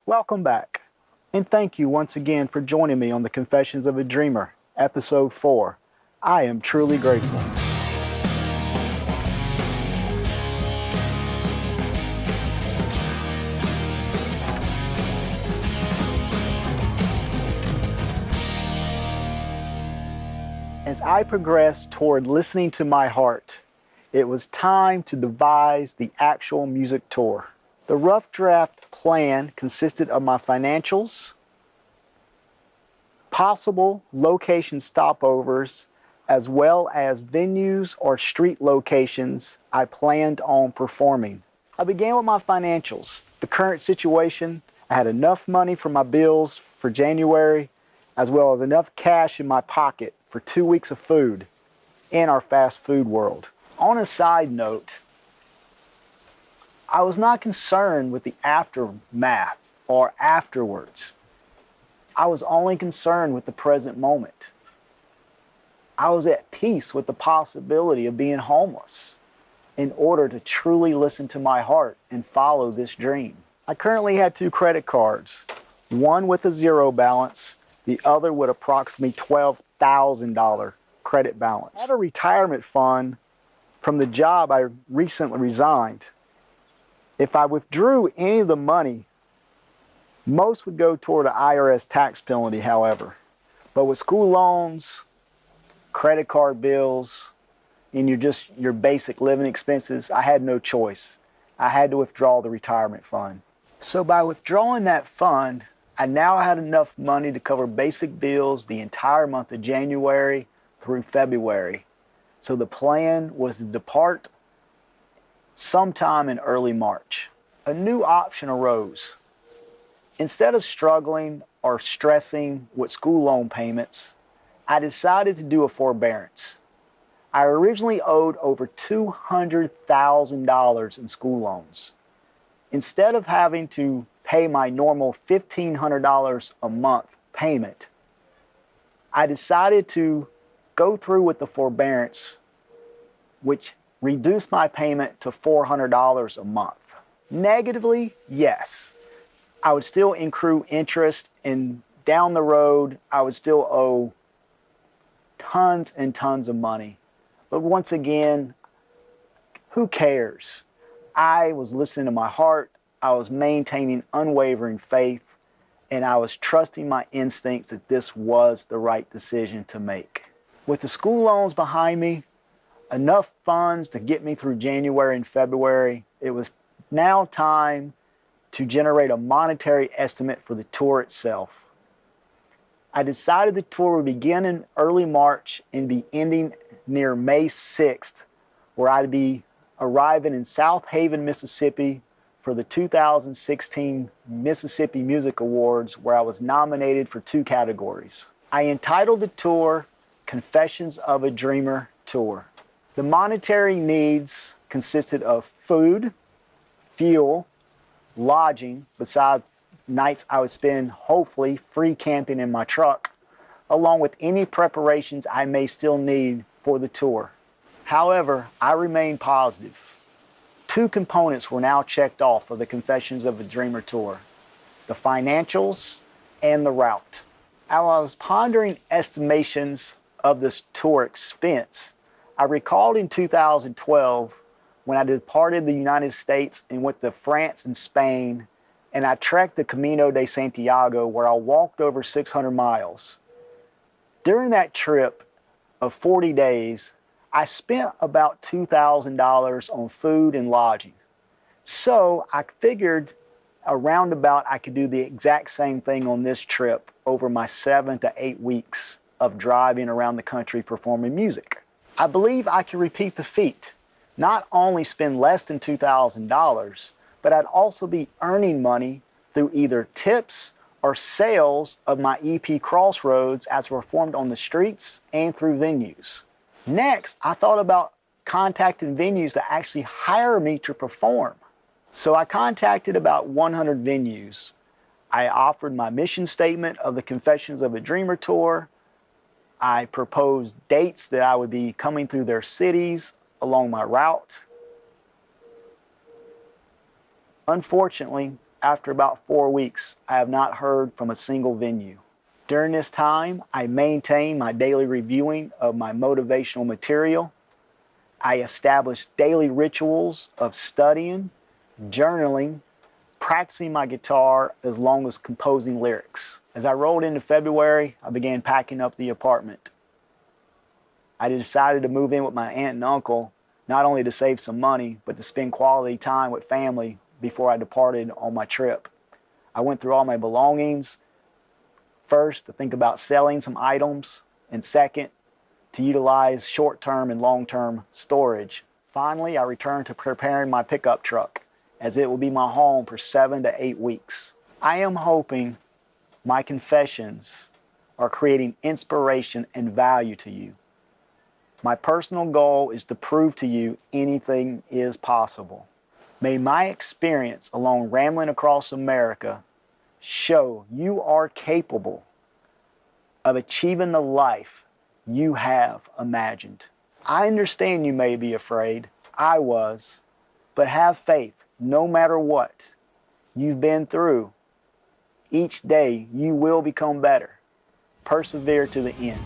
Welcome back, and thank you once again for joining me on the Confessions of a Dreamer, Episode 4. I am truly grateful. As I progressed toward listening to my heart, it was time to devise the actual music tour. The rough draft plan consisted of my financials, possible location stopovers, as well as venues or street locations I planned on performing. I began with my financials. The current situation, I had enough money for my bills for January, as well as enough cash in my pocket for 2 weeks of food in our fast food world. On a side note, I was not concerned with the aftermath or afterwards. I was only concerned with the present moment. I was at peace with the possibility of being homeless in order to truly listen to my heart and follow this dream. I currently had 2 credit cards, one with a 0 balance, the other with approximately $12,000 credit balance. I had a retirement fund from the job I recently resigned. If I withdrew any of the money, most would go toward an IRS tax penalty, however. But with school loans, credit card bills, and your basic living expenses, I had no choice. I had to withdraw the retirement fund. So by withdrawing that fund, I now had enough money to cover basic bills the entire month of January through February. So the plan was to depart sometime in early March. A new option arose. Instead of struggling or stressing with school loan payments, I decided to do a forbearance. I originally owed over $200,000 in school loans. Instead of having to pay my normal $1,500 a month payment, I decided to go through with the forbearance, which reduced my payment to $400 a month. Negatively, yes, I would still accrue interest, and down the road, I would still owe tons and tons of money. But once again, who cares? I was listening to my heart. I was maintaining unwavering faith, and I was trusting my instincts that this was the right decision to make. With the school loans behind me, enough funds to get me through January and February, it was now time to generate a monetary estimate for the tour itself. I decided the tour would begin in early March and be ending near May 6th, where I'd be arriving in South Haven, Mississippi for the 2016 Mississippi Music Awards, where I was nominated for 2 categories. I entitled the tour Confessions of a Dreamer Tour. The monetary needs consisted of food, fuel, lodging, besides nights I would spend hopefully free camping in my truck, along with any preparations I may still need for the tour. However, I remain positive. 2 components were now checked off of the Confessions of a Dreamer tour: the financials and the route. As I was pondering estimations of this tour expense, I recalled in 2012 when I departed the United States and went to France and Spain, and I trekked the Camino de Santiago, where I walked over 600 miles. During that trip of 40 days, I spent about $2,000 on food and lodging. So I figured around about I could do the exact same thing on this trip over my 7 to 8 weeks of driving around the country performing music. I believe I can repeat the feat. Not only spend less than $2,000, but I'd also be earning money through either tips or sales of my EP Crossroads as performed on the streets and through venues. Next, I thought about contacting venues to actually hire me to perform. So I contacted about 100 venues. I offered my mission statement of the Confessions of a Dreamer tour. I proposed dates that I would be coming through their cities along my route. Unfortunately, After about 4 weeks, I have not heard from a single venue. During this time, I maintained my daily reviewing of my motivational material. I established daily rituals of studying, journaling, practicing my guitar, as long as composing lyrics. As I rolled into February, I began packing up the apartment. I decided to move in with my aunt and uncle, not only to save some money, but to spend quality time with family before I departed on my trip. I went through all my belongings, first to think about selling some items, and second, to utilize short-term and long-term storage. Finally, I returned to preparing my pickup truck, as it will be my home for 7 to 8 weeks. I am hoping my confessions are creating inspiration and value to you. My personal goal is to prove to you anything is possible. May my experience along rambling across America show you are capable of achieving the life you have imagined. I understand you may be afraid. I was. But have faith. No matter what you've been through, each day you will become better. Persevere to the end.